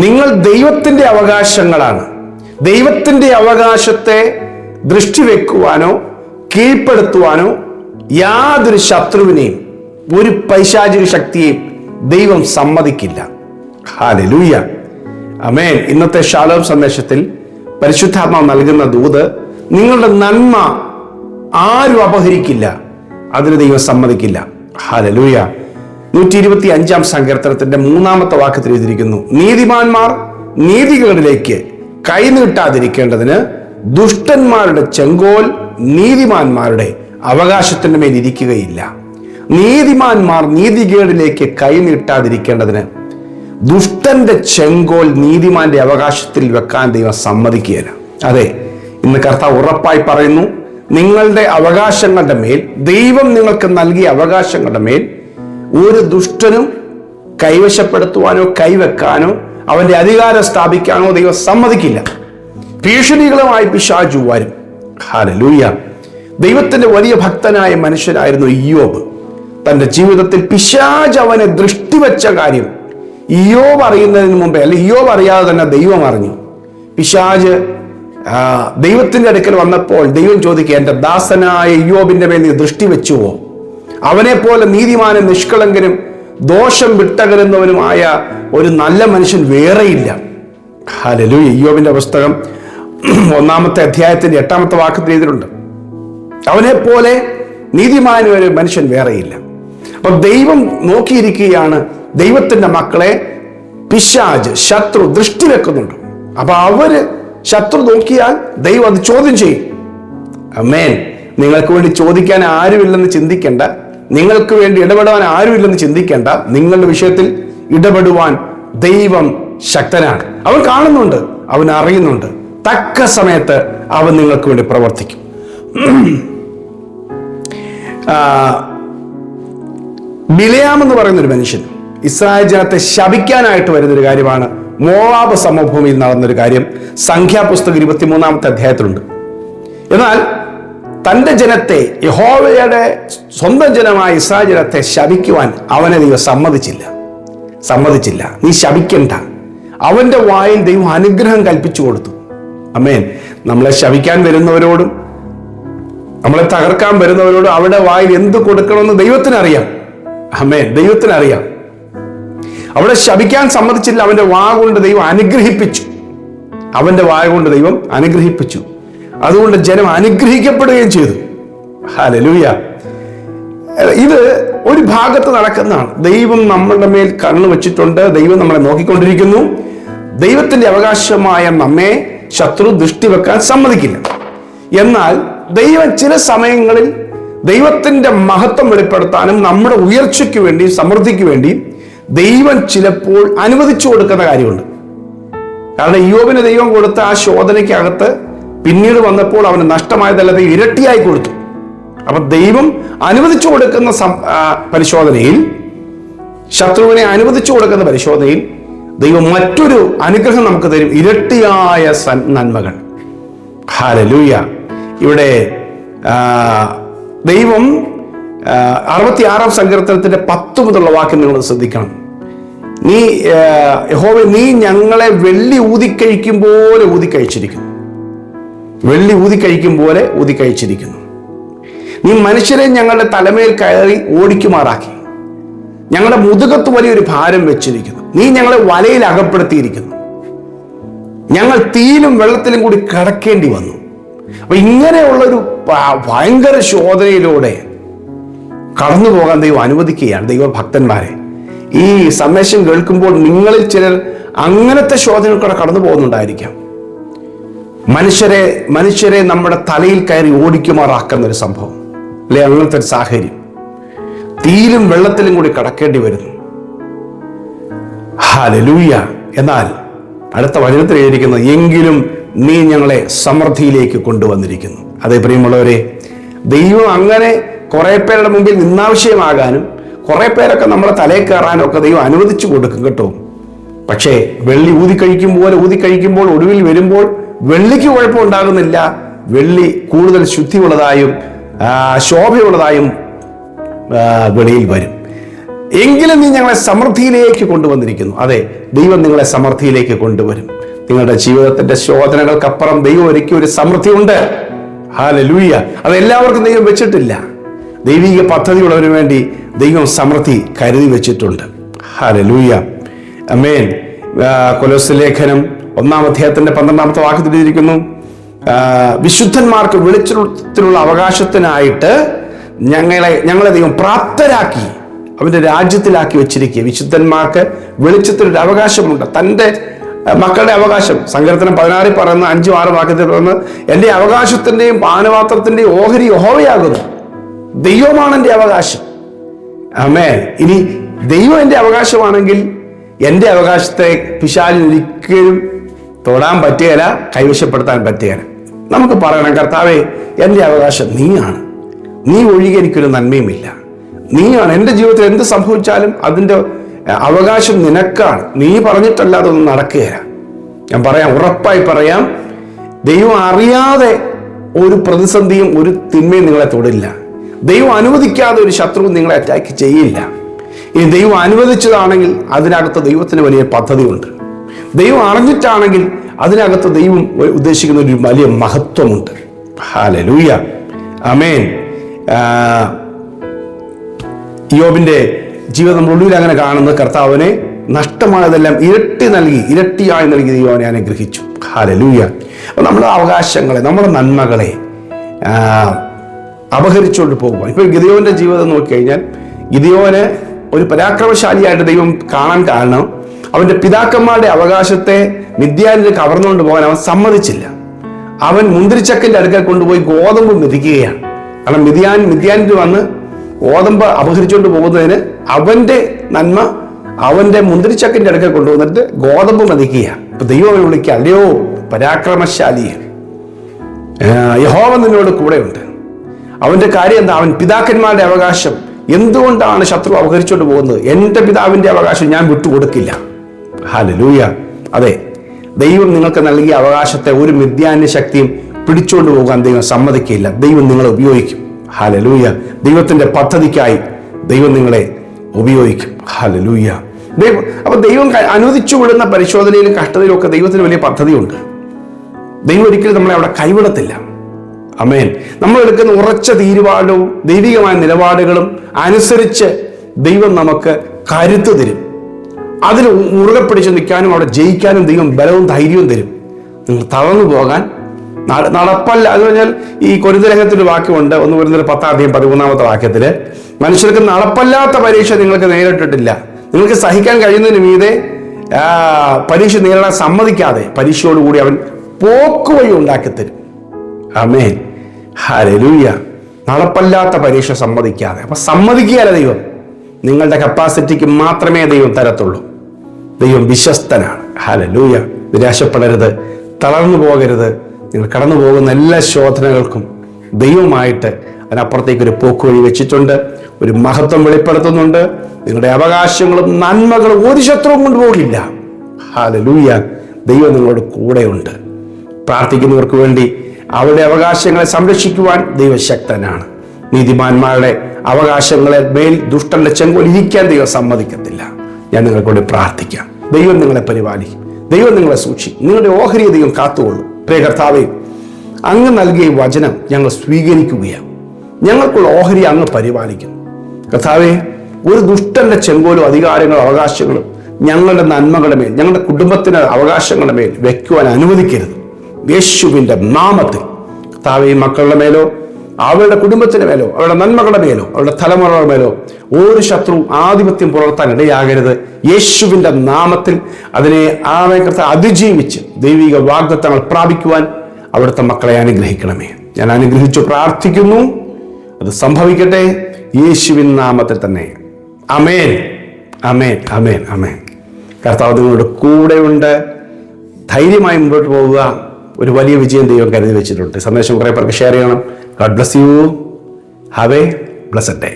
നിങ്ങൾ ദൈവത്തിൻ്റെ അവകാശങ്ങളാണ്. ദൈവത്തിൻ്റെ അവകാശത്തെ ദൃഷ്ടി വെക്കുവാനോ കീഴ്പ്പെടുത്തുവാനോ യാതൊരു ശത്രുവിനെയും ഒരു പൈശാചിക ശക്തിയെയും ദൈവം സമ്മതിക്കില്ല. ഹല്ലേലൂയ, ആമേൻ. ഇന്നത്തെ ശാലോം സന്ദേശത്തിൽ പരിശുദ്ധാത്മാവ് നൽകുന്ന ദൂത്, നിങ്ങളുടെ നന്മ ആരും അപഹരിക്കില്ല, അതിന് ദൈവം സമ്മതിക്കില്ല. ഹല്ലേലൂയ. 125 സങ്കീർത്തനത്തിന്റെ 3-ാമത്തെ വാക്യത്തിൽ എഴുതിയിരിക്കുന്നു, നീതിമാന്മാർ നീതികളിലേക്ക് കൈനീട്ടാതിരിക്കേണ്ടതിന് ദുഷ്ടന്മാരുടെ ചെങ്കോൽ നീതിമാന്മാരുടെ അവകാശത്തിന്റെ മേൽ ഇരിക്കുകയില്ല. നീതിമാന്മാർ നീതികേടിലേക്ക് കൈനീട്ടാതിരിക്കേണ്ടതിന് ദുഷ്ടന്റെ ചെങ്കോൽ നീതിമാന്റെ അവകാശത്തിൽ വെക്കാൻ ദൈവം സമ്മതിക്കുകയില്ല. അതെ, ഇന്ന് കർത്താവ് ഉറപ്പായി പറയുന്നു, നിങ്ങളുടെ അവകാശങ്ങളുടെ മേൽ, ദൈവം നിങ്ങൾക്ക് നൽകിയ അവകാശങ്ങളുടെ മേൽ ഒരു ദുഷ്ടനും കൈവശപ്പെടുത്തുവാനോ കൈവെക്കാനോ അവന്റെ അധികാരം സ്ഥാപിക്കാനോ ദൈവം സമ്മതിക്കില്ല. ഭീഷണികളുമായി പിശാച് വരും. ഹല്ലേലൂയ. ദൈവത്തിന്റെ വലിയ ഭക്തനായ മനുഷ്യനായിരുന്നു ഇയ്യോബ്. തന്റെ ജീവിതത്തിൽ പിശാച് അവനെ ദൃഷ്ടിവെച്ച കാര്യം ഇയ്യോബ് അറിയുന്നതിന് മുമ്പേ, അല്ലെ ഇയ്യോബ് അറിയാതെ തന്നെ ദൈവം അറിഞ്ഞു. പിശാച് ദൈവത്തിന്റെ അടുക്കൽ വന്നപ്പോൾ ദൈവം ചോദിക്കുക, എന്റെ ദാസനായ ഇയ്യോബിന്റെ മേൽ നീ ദൃഷ്ടി വെച്ചുവോ? അവനെ പോലെ നീതിമാനും നിഷ്കളങ്കനും ദോഷം വിട്ടകലുന്നവനുമായ ഒരു നല്ല മനുഷ്യൻ വേറെയില്ല. ഹല്ലേലൂയ. ഇയ്യോബിന്റെ പുസ്തകം 1-ാമത്തെ അധ്യായത്തിന്റെ 8-ാമത്തെ വാക്യത്തിൽ എഴുതിയിട്ടുണ്ട്, അവനെ പോലെ നീതിമാനും ഒരു മനുഷ്യൻ വേറെയില്ല. അപ്പൊ ദൈവം നോക്കിയിരിക്കുകയാണ്, ദൈവത്തിന്റെ മക്കളെ പിശാച്, ശത്രു ദൃഷ്ടി വെക്കുന്നുണ്ട്. അപ്പൊ അവര് ശത്രു നോക്കിയാൽ ദൈവം അത് ചോദ്യം ചെയ്യും. ആമേൻ. നിങ്ങൾക്ക് വേണ്ടി ചോദിക്കാൻ ആരുമില്ലെന്ന് ചിന്തിക്കേണ്ട, നിങ്ങൾക്ക് വേണ്ടി ഇടപെടുവാൻ ആരുമില്ലെന്ന് ചിന്തിക്കേണ്ട. നിങ്ങളുടെ വിഷയത്തിൽ ഇടപെടുവാൻ ദൈവം ശക്തനാണ്. അവൻ കാണുന്നുണ്ട്, അവൻ അറിയുന്നുണ്ട്. തക്ക സമയത്ത് അവൻ നിങ്ങൾക്ക് വേണ്ടി പ്രവർത്തിക്കും. ബിലെയാം എന്ന് പറയുന്ന ഒരു മനുഷ്യൻ ഇസ്രായേൽ ജനത്തെ ശപിക്കാനായിട്ട് വരുന്നൊരു കാര്യമാണ് മോവാബ് സമഭൂമിയിൽ നടന്നൊരു കാര്യം സംഖ്യാപുസ്തകം 23-ാമത്തെ അധ്യായത്തിലുണ്ട്. എന്നാൽ തന്റെ ജനത്തെ, യഹോവയുടെ സ്വന്തം ജനമായ ഇസ്രായേൽ ജനത്തെ ശപിക്കുവാൻ അവനെ ദൈവം സമ്മതിച്ചില്ല. നീ ശപിക്കണ്ട. അവന്റെ വായിൽ ദൈവം അനുഗ്രഹം കൽപ്പിച്ചു കൊടുത്തു. ആമേൻ. നമ്മളെ ശപിക്കാൻ വരുന്നവരോടും നമ്മളെ തകർക്കാൻ വരുന്നവരോടും അവരുടെ വായിൽ എന്ത് കൊടുക്കണമെന്ന് ദൈവത്തിനറിയാം. ആമേൻ. ദൈവത്തിനറിയാം. അവിടെ ശപിക്കാൻ സമ്മതിച്ചില്ല. അവന്റെ വാ കൊണ്ട് ദൈവം അനുഗ്രഹിപ്പിച്ചു. അതുകൊണ്ട് ജനം അനുഗ്രഹിക്കപ്പെടുകയും ചെയ്തു. ഹല്ലേലൂയ. ഇത് ഒരു ഭാഗത്ത് നടക്കുന്നതാണ്. ദൈവം നമ്മളുടെ മേൽ കണ്ണു വെച്ചിട്ടുണ്ട്. ദൈവം നമ്മളെ നോക്കിക്കൊണ്ടിരിക്കുന്നു. ദൈവത്തിന്റെ അവകാശമായ നമ്മെ ശത്രു ദൃഷ്ടി വെക്കാൻ സമ്മതിക്കില്ല. എന്നാൽ ദൈവം ചില സമയങ്ങളിൽ ദൈവത്തിന്റെ മഹത്വം വെളിപ്പെടുത്താനും നമ്മുടെ ഉയർച്ചയ്ക്ക് വേണ്ടി, സമൃദ്ധിക്ക് വേണ്ടി ദൈവം ചിലപ്പോൾ അനുവദിച്ചു കൊടുക്കുന്ന കാര്യമുണ്ട്. കാരണം ഇയ്യോബിന് ദൈവം കൊടുത്ത ആ ശോധനയ്ക്കകത്ത് പിന്നീട് വന്നപ്പോൾ അവന് നഷ്ടമായതല്ലാതെ ഇരട്ടിയായി കൊടുത്തു. അപ്പൊ ദൈവം അനുവദിച്ചു കൊടുക്കുന്ന പരിശോധനയിൽ, ശത്രുവിനെ അനുവദിച്ചു കൊടുക്കുന്ന പരിശോധനയിൽ ദൈവം മറ്റൊരു അനുഗ്രഹം നമുക്ക് തരും, ഇരട്ടിയായ നന്മകൾ. ഹല്ലേലൂയ. ഇവിടെ ദൈവം 66-ാം സങ്കീർത്തനത്തിന്റെ 10 മുതലുള്ള വാക്യം നിങ്ങൾ ശ്രദ്ധിക്കണം. യഹോവേ, നീ ഞങ്ങളെ വെള്ളി ഊതിക്കഴിക്കും പോലെ ഊതിക്കഴിച്ചിരിക്കുന്നു. നീ മനുഷ്യരെ ഞങ്ങളുടെ തലമേൽ കയറി ഓടിക്കുമാറാക്കി. ഞങ്ങളുടെ മുതുകത്ത് വലിയൊരു ഭാരം വെച്ചിരിക്കുന്നു. നീ ഞങ്ങളെ വലയിൽ അകപ്പെടുത്തിയിരിക്കുന്നു. ഞങ്ങൾ തീയിലും വെള്ളത്തിലും കൂടി കടക്കേണ്ടി വന്നു. അപ്പൊ ഇങ്ങനെയുള്ളൊരു ഭയങ്കര ശോധനയിലൂടെ കടന്നു പോകാൻ ദൈവം അനുവദിക്കുകയാണ്. ദൈവഭക്തന്മാരെ, ഈ സന്ദേശം കേൾക്കുമ്പോൾ നിങ്ങളിൽ ചിലർ അങ്ങനത്തെ ശോധനകൾ കടന്നു പോകുന്നുണ്ടായിരിക്കാം. മനുഷ്യരെ നമ്മുടെ തലയിൽ കയറി ഓടിക്കുമാറാക്കുന്ന ഒരു സംഭവം, അല്ലെ? അങ്ങനത്തെ ഒരു സാഹചര്യം, തീയിലും വെള്ളത്തിലും കൂടി കടക്കേണ്ടി വരുന്നു. ഹല്ലേലൂയ. എന്നാൽ അടുത്ത വചനത്തിൽ എഴുതിയിരിക്കുന്നത്, എങ്കിലും നീ ഞങ്ങളെ സമൃദ്ധിയിലേക്ക് കൊണ്ടുവന്നിരിക്കുന്നു. അതേ പ്രിയമുള്ളവരെ, ദൈവം അങ്ങനെ കുറെ പേരുടെ മുമ്പിൽ നിന്നാവശ്യമാകാനും കുറെ പേരൊക്കെ നമ്മളെ തലയിൽ കയറാനും ഒക്കെ ദൈവം അനുവദിച്ചു കൊടുക്കും കേട്ടോ. പക്ഷേ വെള്ളി ഊതിക്കഴിക്കുമ്പോൾ ഒടുവിൽ വരുമ്പോൾ വെള്ളിക്ക് കുഴപ്പമുണ്ടാകുന്നില്ല. വെള്ളി കൂടുതൽ ശുദ്ധിയുള്ളതായും ശോഭയുള്ളതായും വെളിയിൽ വരും. എങ്കിലും നീ ഞങ്ങളെ സമൃദ്ധിയിലേക്ക് കൊണ്ടുവന്നിരിക്കുന്നു. അതെ, ദൈവം നിങ്ങളെ സമൃദ്ധിയിലേക്ക് കൊണ്ടുവരും. നിങ്ങളുടെ ജീവിതത്തിന്റെ ശോധനകൾക്കപ്പുറം ദൈവം ഒരുക്കിയ ഒരു സമൃദ്ധി ഉണ്ട്. ഹല്ലേലൂയ. അത് എല്ലാവർക്കും ദൈവം വെച്ചിട്ടില്ല. ദൈവിക പദ്ധതിയുള്ളവന് വേണ്ടി ദൈവം സമൃദ്ധി കരുതി വെച്ചിട്ടുണ്ട്. ഹല്ലേലൂയ. ആമേൻ. കൊലോസ്യ ലേഖനം 1-ാം അധ്യായത്തിന്റെ 12-ാമത്തെ വാക്യത്തിൽ എഴുതിയിരിക്കുന്നു, വിശുദ്ധന്മാർക്ക് വെളിച്ചത്തിലുള്ള അവകാശത്തിനായിട്ട് ഞങ്ങളെ ദൈവം പ്രാപ്തരാക്കി അവന്റെ രാജ്യത്തിലാക്കി വെച്ചിരിക്കുക. വിശുദ്ധന്മാർക്ക് വെളിച്ചത്തിലൊരു അവകാശമുണ്ട്, തൻ്റെ മക്കളുടെ അവകാശം. സങ്കീർത്തനം 16 പറയുന്ന 5-6 വാക്യത്തിൽ പറയുന്ന, എൻ്റെ അവകാശത്തിന്റെയും പാനപാത്രത്തിന്റെയും ഓഹരി യഹോവയാകുന്നു. ദൈവമാണ് എൻ്റെ അവകാശം. ആമേൻ. ഇനി ദൈവം എൻ്റെ അവകാശമാണെങ്കിൽ എൻ്റെ അവകാശത്തെ പിശാചിന് ഒരിക്കലും തൊടാൻ പറ്റുകയില്ല, കൈവശപ്പെടുത്താൻ പറ്റുകയില്ല. നമുക്ക് പറയണം, കർത്താവേ, എൻ്റെ അവകാശം നീയാണ്, നീ ഒഴികെ എനിക്കൊരു നന്മയുമില്ല, നീയാണ്. എൻ്റെ ജീവിതത്തിൽ എന്ത് സംഭവിച്ചാലും അതിൻ്റെ അവകാശം നിനക്കാണ്. നീ പറഞ്ഞിട്ടല്ലാതെ ഒന്നും നടക്കുകയില്ല. ഞാൻ പറയാം, ഉറപ്പായി പറയാം, ദൈവം അറിയാതെ ഒരു പ്രതിസന്ധിയും ഒരു തിന്മയും നിങ്ങളെ തൊടില്ല. ദൈവം അനുവദിക്കാതെ ഒരു ശത്രുവും നിങ്ങളെ അറ്റാക്ക് ചെയ്യില്ല. ഇനി ദൈവം അനുവദിച്ചതാണെങ്കിൽ അതിനകത്ത് ദൈവത്തിന് വലിയ പദ്ധതിയുണ്ട്. ദൈവം അറിഞ്ഞിട്ടാണെങ്കിൽ അതിനകത്ത് ദൈവം ഉദ്ദേശിക്കുന്ന ഒരു വലിയ മഹത്വമുണ്ട്. ഹല്ലേലൂയ. ആമേൻ. യോബിന്റെ ജീവിതം ഒടുവിൽ അങ്ങനെ കാണുന്ന, കർത്താവിനെ നഷ്ടമായതെല്ലാം ഇരട്ടിയായി നൽകി ദൈവം അവനെ അനുഗ്രഹിച്ചു. ഹല്ലേലൂയ. അപ്പോൾ നമ്മുടെ അവകാശങ്ങളെ, നമ്മുടെ നന്മകളെ അപഹരിച്ചുകൊണ്ട് പോകുക. ഇപ്പോൾ ഗിദെയോന്റെ ജീവിതം നോക്കിക്കഴിഞ്ഞാൽ, ഗിദെയോന് ഒരു പരാക്രമശാലിയായിട്ട് ദൈവം കാണാൻ കാരണം, അവന്റെ പിതാക്കന്മാരുടെ അവകാശത്തെ മിദ്യാനിൽ കവർന്നുകൊണ്ട് പോകാൻ അവൻ സമ്മതിച്ചില്ല. അവൻ മുന്തിരിച്ചക്കിന്റെ അടുക്കൽ കൊണ്ടുപോയി ഗോതമ്പ് മെതിക്കുകയാണ്. കാരണം മിദ്യാനിൽ വന്ന് ഗോതമ്പ് അപഹരിച്ചുകൊണ്ട് പോകുന്നതിന് അവന്റെ നന്മ അവന്റെ മുന്തിരിച്ചക്കിന്റെ അടുക്കൽ കൊണ്ടുവന്നിട്ട് ഗോതമ്പ് മെതിക്കുക. അപ്പൊ ദൈവം അവനെ വിളിക്കുക, അല്ലയോ പരാക്രമശാലിയെ, യഹോവ നിന്നോട് കൂടെയുണ്ട്. അവന്റെ കാര്യം എന്താ? അവൻ പിതാക്കന്മാരുടെ അവകാശം എന്തുകൊണ്ടാണ് ശത്രു അപഹരിച്ചുകൊണ്ട് പോകുന്നത്? എൻ്റെ പിതാവിന്റെ അവകാശം ഞാൻ വിട്ടുകൊടുക്കില്ല. ഹല്ലേലൂയ. അതെ, ദൈവം നിങ്ങൾക്ക് നൽകിയ അവകാശത്തെ ഒരു മിദ്യാന്യ ശക്തിയും പിടിച്ചുകൊണ്ട് പോകാൻ ദൈവം സമ്മതിക്കില്ല. ദൈവം നിങ്ങളെ ഉപയോഗിക്കും. ഹല്ലേലൂയ. ദൈവത്തിന്റെ പദ്ധതിക്കായി ദൈവം നിങ്ങളെ ഉപയോഗിക്കും. ഹല്ലേലൂയ. അപ്പൊ ദൈവം അനുവദിച്ചു വിടുന്ന പരിശോധനയിലും കഷ്ടതയിലും ഒക്കെ ദൈവത്തിന് വലിയ പദ്ധതിയുണ്ട്. ദൈവം ഒരിക്കലും നമ്മളെ അവിടെ കൈവിടത്തില്ല. ആമേൻ. നമ്മൾ എടുക്കുന്ന ഉറച്ച തീരുമാനവും ദൈവികമായ നിലപാടുകളും അനുസരിച്ച് ദൈവം നമുക്ക് കരുത്ത് തരും. അതിൽ മുറുകെ പിടിച്ച് നിൽക്കാനും അവിടെ ജയിക്കാനും ദൈവം ബലവും ധൈര്യവും തരും. നിങ്ങൾ തളർന്നു പോകാൻ നടപ്പല്ല. എന്ന് പറഞ്ഞാൽ ഈ കൊരിന്ത്യലേഖനത്തിൽ ഒരു വാക്യമുണ്ട്, 1 കൊരിന്ത്യർ 10-13 വാക്യത്തില്, മനുഷ്യർക്ക് നടപ്പല്ലാത്ത പരീക്ഷ നിങ്ങൾക്ക് നേരിട്ടിട്ടില്ല, നിങ്ങൾക്ക് സഹിക്കാൻ കഴിയുന്നതിന് മീതെ പരീക്ഷ നേരിടാൻ സമ്മതിക്കാതെ പരീക്ഷയോടുകൂടി അവൻ പോക്കുവഴി ഉണ്ടാക്കിത്തരും. ആമേൻ. ഹല്ലേലൂയ. നടപ്പല്ലാത്ത പരീക്ഷ സമ്മതിക്കാതെ. അപ്പൊ സമ്മതിക്കുകയല്ല ദൈവം, നിങ്ങളുടെ കപ്പാസിറ്റിക്ക് മാത്രമേ ദൈവം തരത്തുള്ളൂ. ദൈവം വിശ്വസ്തനാണ്. ഹല്ലേലൂയ. നിരാശപ്പെടരുത്, തളർന്നു പോകരുത്. നിങ്ങൾ കടന്നു പോകുന്ന എല്ലാ ശോധനകൾക്കും ദൈവമായിട്ട് അതിനപ്പുറത്തേക്കൊരു പോക്കുവഴി വെച്ചിട്ടുണ്ട്, ഒരു മഹത്വം വെളിപ്പെടുത്തുന്നുണ്ട്. നിങ്ങളുടെ അവകാശങ്ങളും നന്മകളും ഒരു ശത്രുവും കൊണ്ടുപോകില്ല. ഹല്ലേലൂയ. ദൈവം നിങ്ങളോട് കൂടെയുണ്ട്. പ്രാർത്ഥിക്കുന്നവർക്ക് വേണ്ടി അവരുടെ അവകാശങ്ങളെ സംരക്ഷിക്കുവാൻ ദൈവശക്തനാണ്. നീതിമാന്മാരുടെ അവകാശങ്ങളെ മേൽ ദുഷ്ടന്റെ ചെങ്കോൽ ഇരിക്കാൻ ദൈവം സമ്മതിക്കത്തില്ല. ഞാൻ നിങ്ങൾക്കൂടെ പ്രാർത്ഥിക്കാം. ദൈവം നിങ്ങളെ പരിപാലിക്കും, ദൈവം നിങ്ങളെ സൂക്ഷിക്കും, നിങ്ങളുടെ ഓഹരിയെ ദൈവം കാത്തുകൊള്ളും. പ്രിയ കർത്താവേ, അങ്ങ് നൽകിയ വചനം ഞങ്ങൾ സ്വീകരിക്കുകയാണ്. ഞങ്ങൾക്കുള്ള ഓഹരി അങ്ങ് പരിപാലിക്കുന്നു. കർത്താവേ, ഒരു ദുഷ്ടന്റെ ചെങ്കോലും അധികാരങ്ങളും അവകാശങ്ങളും ഞങ്ങളുടെ നന്മകളുടെ മേൽ, ഞങ്ങളുടെ കുടുംബത്തിന്റെ അവകാശങ്ങളുടെ മേൽ വെക്കുവാൻ അനുവദിക്കരുത്. യേശുവിന്റെ നാമത്തിൽ കർത്താവേ, മക്കളുടെ മേലോ അവരുടെ കുടുംബത്തിന് മേലോ അവരുടെ നന്മകളുടെ മേലോ അവരുടെ തലമുറകളുടെ മേലോ ഒരു ശത്രു ആധിപത്യം പുലർത്താൻ ഇടയാകരുത്. യേശുവിന്റെ നാമത്തിൽ അതിനെ അതിജീവിച്ച് ദൈവിക വാഗ്ദത്തങ്ങൾ പ്രാപിക്കുവാൻ അവിടുത്തെ മക്കളെ അനുഗ്രഹിക്കണമേ. ഞാൻ അനുഗ്രഹിച്ചു പ്രാർത്ഥിക്കുന്നു. അത് സംഭവിക്കട്ടെ യേശുവിൻ നാമത്തിൽ തന്നെ. ആമേൻ, ആമേൻ, ആമേൻ, ആമേൻ. കർത്താവ് നിങ്ങളുടെ കൂടെയുണ്ട്. ധൈര്യമായി മുമ്പോട്ട് പോവുക. ഒരു വലിയ വിജയം ദൈവം കരുതി വെച്ചിട്ടുണ്ട്. സന്ദേശം കുറേ പേർക്ക് ഷെയർ ചെയ്യണം. God bless you. Have a blessed day.